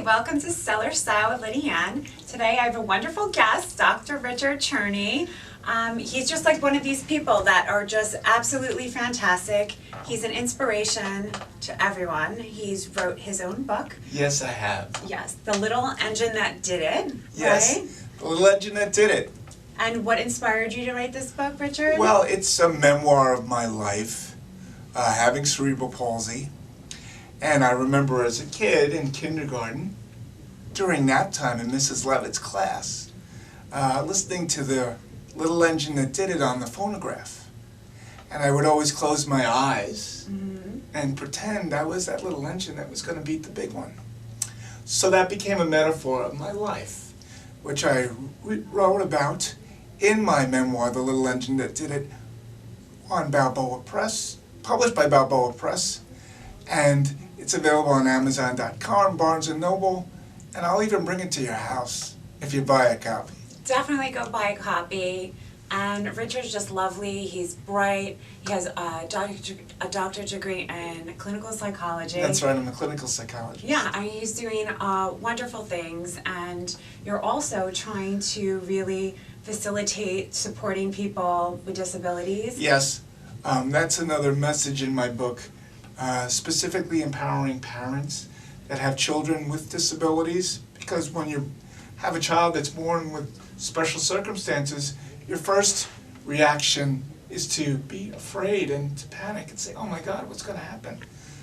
welcome to Stellar Style with Lydiane. Today I have a wonderful guest, Dr. Richard Tscherne. He's just like one of these people that are just absolutely fantastic. He's an inspiration to everyone. He's wrote his own book. Yes, I have. Yes, The Little Engine That Did It. Yes, right? The Little Engine That Did It. And what inspired you to write this book, Richard? Well, it's a memoir of my life, having cerebral palsy. And I remember as a kid in kindergarten, during nap time in Mrs. Levitt's class, listening to the Little Engine That Did It on the phonograph. And I would always close my eyes and pretend I was that little engine that was going to beat the big one. So that became a metaphor of my life, which I wrote about in my memoir, The Little Engine That Did It, on Balboa Press, published by Balboa Press. And it's available on Amazon.com, Barnes & Noble, and I'll even bring it to your house if you buy a copy. Definitely go buy a copy. And Richard's just lovely. He's bright. He has a doctorate degree in clinical psychology. That's right, I'm a clinical psychologist. Yeah, I mean, he's doing wonderful things, and you're also trying to really facilitate supporting people with disabilities. Yes, that's another message in my book, specifically empowering parents that have children with disabilities, because when you have a child that's born with special circumstances, your first reaction is to be afraid and to panic and say, oh my God, what's going to happen?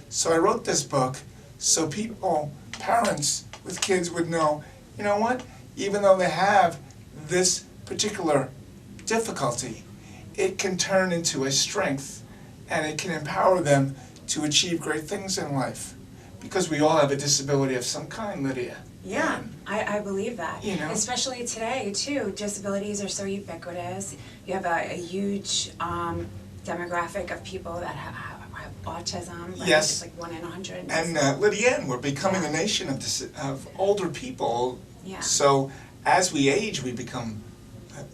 So I wrote this book so people, parents with kids would know, you know what, even though they have this particular difficulty, it can turn into a strength and it can empower them to achieve great things in life. Because we all have a disability of some kind, Lydia. Yeah, I believe that. You know? Especially today, too. Disabilities are so ubiquitous. You have a huge demographic of people that have autism. Like Yes. It's like 1 in 100. And Lydiane, we're becoming a nation of older people. Yeah. So as we age, we become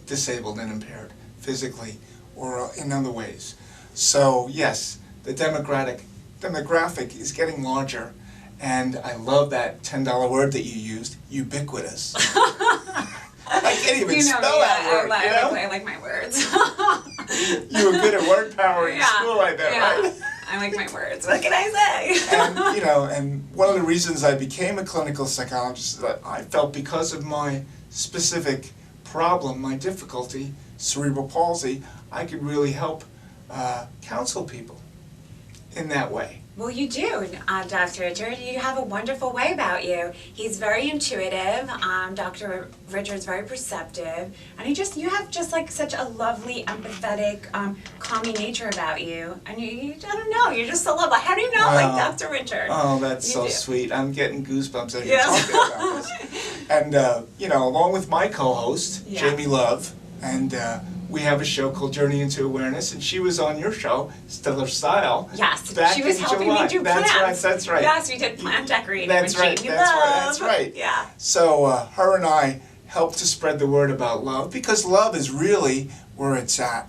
disabled and impaired physically or in other ways. So yes, the demographic is getting larger. And I love that $10 word that you used, ubiquitous. I can't even spell that word, I like my words. You were good at word power in school, I bet, right? I like my words. What can I say? And, and one of the reasons I became a clinical psychologist is that I felt because of my specific problem, my difficulty, cerebral palsy, I could really help counsel people in that way. Well, you do, Dr. Richard. You have a wonderful way about you. He's very intuitive. Dr. Richard's very perceptive, and you have just like such a lovely, empathetic, calming nature about you. And I don't know, you're just so lovely. How do you know, like Dr. Richard? Oh, that's You so do. sweet. I'm getting goosebumps as you're talking about this. And along with my co-host, Jamie Love, and we have a show called Journey into Awareness, and she was on your show, Stellar Style. Yes, back she was in helping July. me do plants. That's right. Yes, we did plant decorating That's with right. Jamie That's Love. right. That's right. Yeah. So her and I helped to spread the word about love, because love is really where it's at,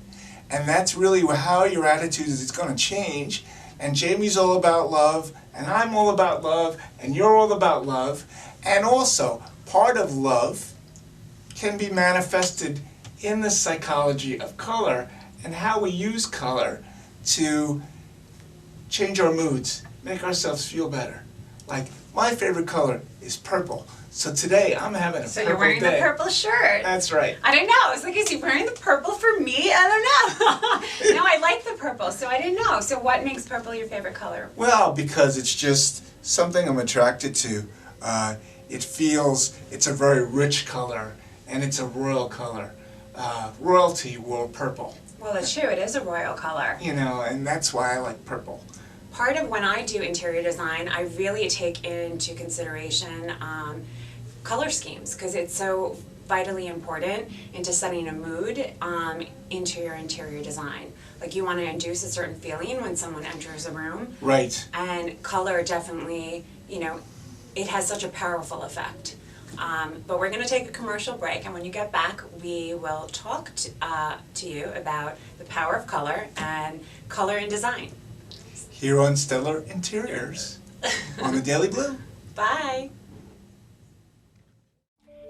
and that's really how your attitude is going to change. And Jamie's all about love, and I'm all about love, and you're all about love, and also part of love can be manifested in the psychology of color and how we use color to change our moods, make ourselves feel better. Like, my favorite color is purple. So today I'm having a purple day. So you're wearing the purple shirt. That's right. I didn't know. I was like, is he wearing the purple for me? I don't know. No, I like the purple, so I didn't know. So what makes purple your favorite color? Well, because it's just something I'm attracted to. It's a very rich color, and it's a royal color. Royalty wore purple. Well, it's true. It is a royal color. And that's why I like purple. Part of when I do interior design, I really take into consideration color schemes, because it's so vitally important into setting a mood into your interior design. Like, you want to induce a certain feeling when someone enters a room. Right. And color definitely, it has such a powerful effect. But we're going to take a commercial break, and when you get back, we will talk to you about the power of color and color in design. Here on Stellar Interiors on the Daily Blue. Bye.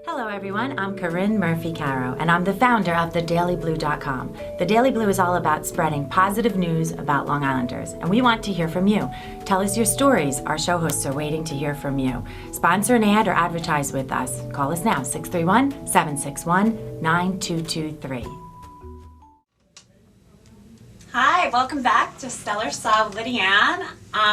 Hello everyone, I'm Corinne Murphy-Caro, and I'm the founder of TheDailyBlue.com. The Daily Blue is all about spreading positive news about Long Islanders, and we want to hear from you. Tell us your stories. Our show hosts are waiting to hear from you. Sponsor an ad or advertise with us. Call us now, 631-761-9223. Hi, welcome back to Stellar Solve Lydiane.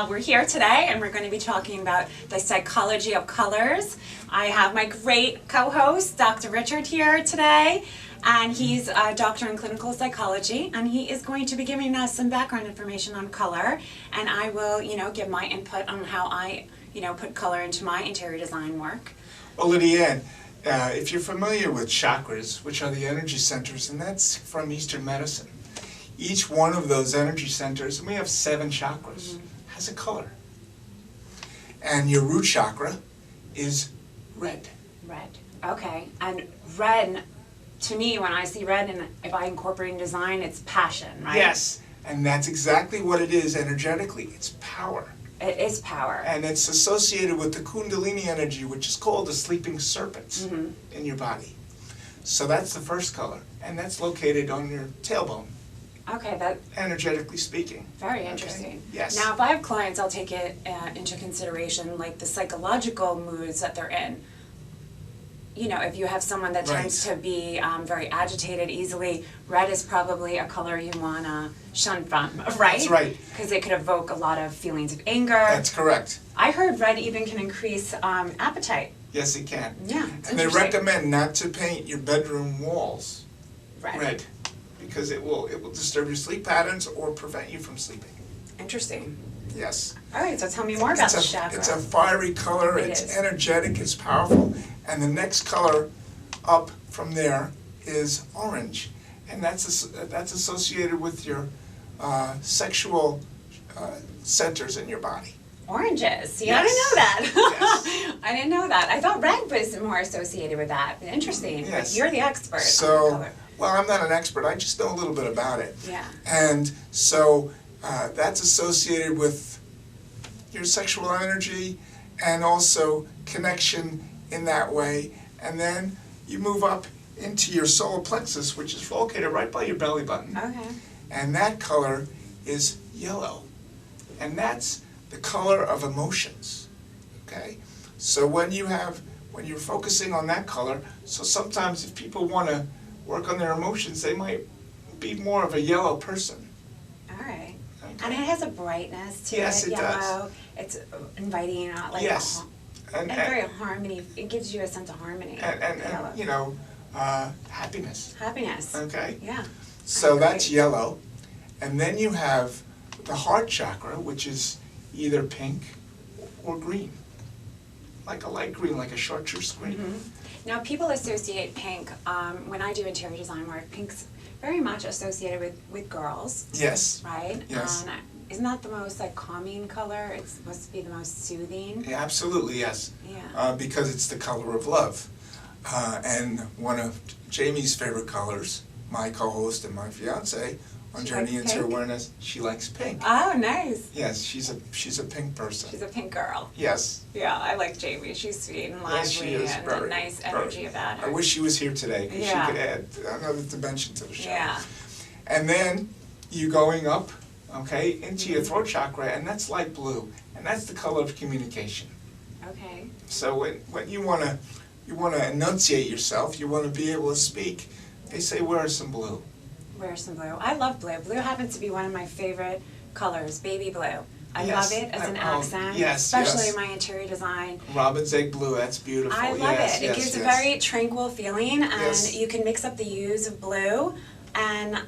We're here today and we're going to be talking about the psychology of colors. I have my great co-host, Dr. Richard, here today, and he's a doctor in clinical psychology, and he is going to be giving us some background information on color, and I will, give my input on how I, put color into my interior design work. Well, Lydiane, if you're familiar with chakras, which are the energy centers, and that's from Eastern medicine, each one of those energy centers, and we have 7 chakras, has a color. And your root chakra is red. Red. Okay. And red, to me, when I see red, and if I incorporate in design, it's passion, right? Yes. And that's exactly what it is energetically. It's power. It is power. And it's associated with the Kundalini energy, which is called the sleeping serpents in your body. So that's the first color. And that's located on your tailbone. Okay, that energetically speaking. Very interesting. Okay. Yes. Now, if I have clients, I'll take it into consideration, like the psychological moods that they're in. If you have someone that tends to be very agitated easily, red is probably a color you want to shun from, right? That's right. Because it could evoke a lot of feelings of anger. That's correct. I heard red even can increase appetite. Yes, it can. Yeah, and they recommend not to paint your bedroom walls red. Because it will disturb your sleep patterns or prevent you from sleeping. Interesting. Yes. All right, so tell me more about the chakra. It's a fiery color, it's energetic, it's powerful, and the next color up from there is orange, and that's associated with your sexual centers in your body. Oranges. See, Yes. I didn't know that. Yes. I didn't know that. I thought red was more associated with that. Interesting. Yes. But you're the expert on the So, color. well, I'm not an expert. I just know a little bit about it. Yeah. And so that's associated with your sexual energy and also connection in that way. And then you move up into your solar plexus, which is located right by your belly button. Okay. And that color is yellow. And that's the color of emotions. Okay? So when you're focusing on that color, so sometimes if people want to work on their emotions, they might be more of a yellow person. All right. Okay. And it has a brightness to Yes, it. it Yellow. does. It's inviting, like Yes. and very harmony. It gives you a sense of harmony. And yellow. happiness. Happiness. Okay? Yeah. So that's yellow. And then you have the heart chakra, which is either pink or green. Like a light green, like a chartreuse green. Now, people associate pink, when I do interior design work, pink's very much associated with girls, Yes. right? Yes. And isn't that the most calming color? It's supposed to be the most soothing. Yeah, absolutely, yes. Yeah. Because it's the color of love. And one of Jamie's favorite colors, my co-host and my fiance on She Journey likes into pink? Awareness, she likes pink. Oh, nice. Yes, she's a pink person. She's a pink girl. Yes. Yeah, I like Jamie. She's sweet and lively Yes, she is. and Very, a nice very. energy about her. I wish she was here today because Yeah. she could add another dimension to the show. Yeah. And then you going up, okay, into your throat chakra, and that's light blue, and that's the color of communication. Okay. So when you wanna enunciate yourself, you wanna be able to speak, they say wear some blue. Wear some blue. I love blue. Blue happens to be one of my favorite colors, baby blue. I Yes. love it as an Oh, accent, yes, especially yes. in my interior design. Robin's egg blue, that's beautiful. I love Yes, it. It yes, gives a yes. very tranquil feeling, and Yes. you can mix up the hues of blue, and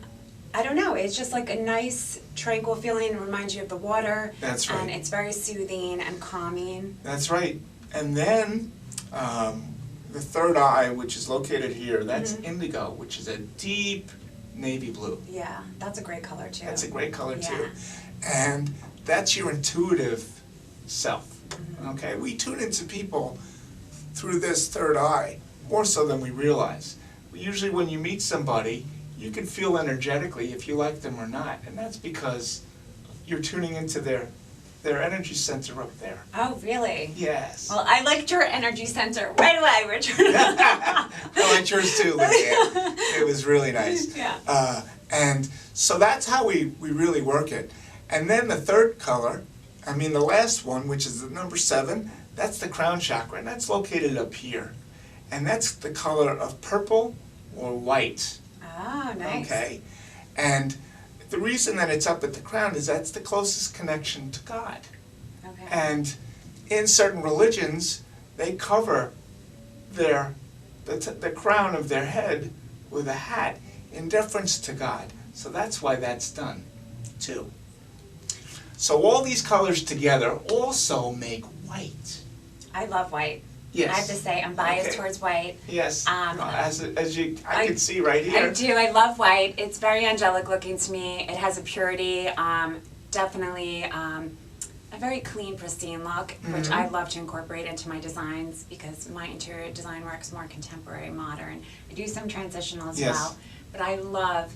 I don't know, it's just like a nice tranquil feeling. It reminds you of the water. That's right. And it's very soothing and calming. That's right. And then the third eye, which is located here, that's indigo, which is a deep navy blue. Yeah, that's a great color too. That's a great color Yeah. too. And that's your intuitive self. Okay? We tune into people through this third eye, more so than we realize. Usually when you meet somebody, you can feel energetically if you like them or not, and that's because you're tuning into their their energy center up there. Oh, really? Yes. Well, I liked your energy center right away, Richard. I liked yours too, Lydiane. It was really nice. Yeah. And so that's how we really work it. And then the third color, the last one, which is the number 7, that's the crown chakra, and that's located up here. And that's the color of purple or white. Oh, nice. Okay. And the reason that it's up at the crown is that's the closest connection to God. Okay. And in certain religions, they cover the crown of their head with a hat in deference to God. So that's why that's done, too. So all these colors together also make white. I love white. Yes. I have to say, I'm biased towards white. Yes. As you I can see right here. I do. I love white. It's very angelic looking to me. It has a purity, definitely a very clean, pristine look, which I love to incorporate into my designs because my interior design work is more contemporary, modern. I do some transitional as well, but I love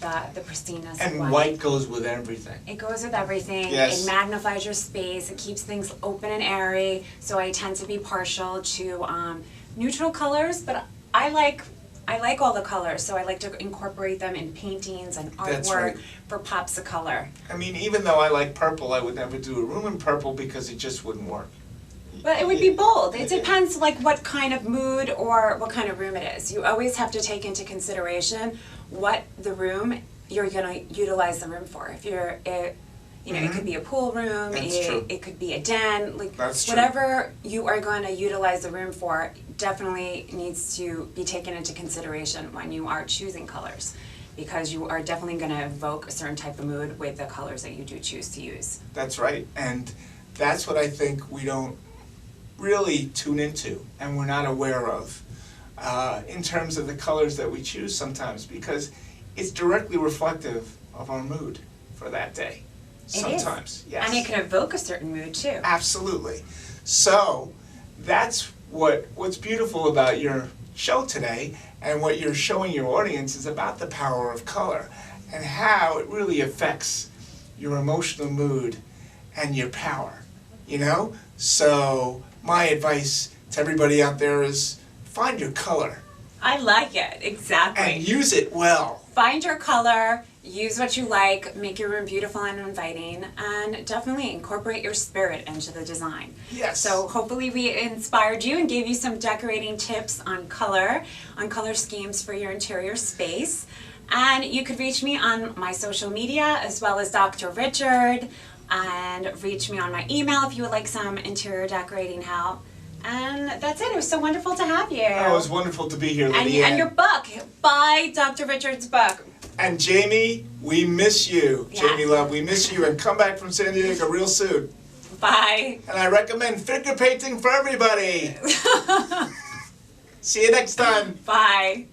the pristineness of And white goes with everything. It goes with everything. Yes. It magnifies your space. It keeps things open and airy. So I tend to be partial to neutral colors, but I like all the colors. So I like to incorporate them in paintings and That's artwork right. for pops of color. Even though I like purple, I would never do a room in purple because it just wouldn't work. But it would be bold. It depends what kind of mood or what kind of room it is. You always have to take into consideration what the room you're going to utilize the room for. If it could be a pool room, it could be a den, That's true. whatever you are going to utilize the room for definitely needs to be taken into consideration when you are choosing colors, because you are definitely going to evoke a certain type of mood with the colors that you do choose to use. That's right. And that's what I think we don't really tune into and we're not aware of in terms of the colors that we choose sometimes, because it's directly reflective of our mood for that day. Sometimes, yes. And it can evoke a certain mood too. Absolutely. So that's what's beautiful about your show today, and what you're showing your audience is about the power of color and how it really affects your emotional mood and your power, So my advice to everybody out there is find your color. I like it, exactly. And use it well. Find your color, use what you like, make your room beautiful and inviting, and definitely incorporate your spirit into the design. Yes. So hopefully we inspired you and gave you some decorating tips on color schemes for your interior space. And you could reach me on my social media as well as Dr. Richard, and reach me on my email if you would like some interior decorating help. And that's it. It was so wonderful to have you. Oh, it was wonderful to be here, Lydiane. And your book. Buy Dr. Richard's book. And Jamie, we miss you. Yes. Jamie Love, we miss you, and come back from San Diego real soon. Bye. And I recommend figure painting for everybody. See you next time. Bye.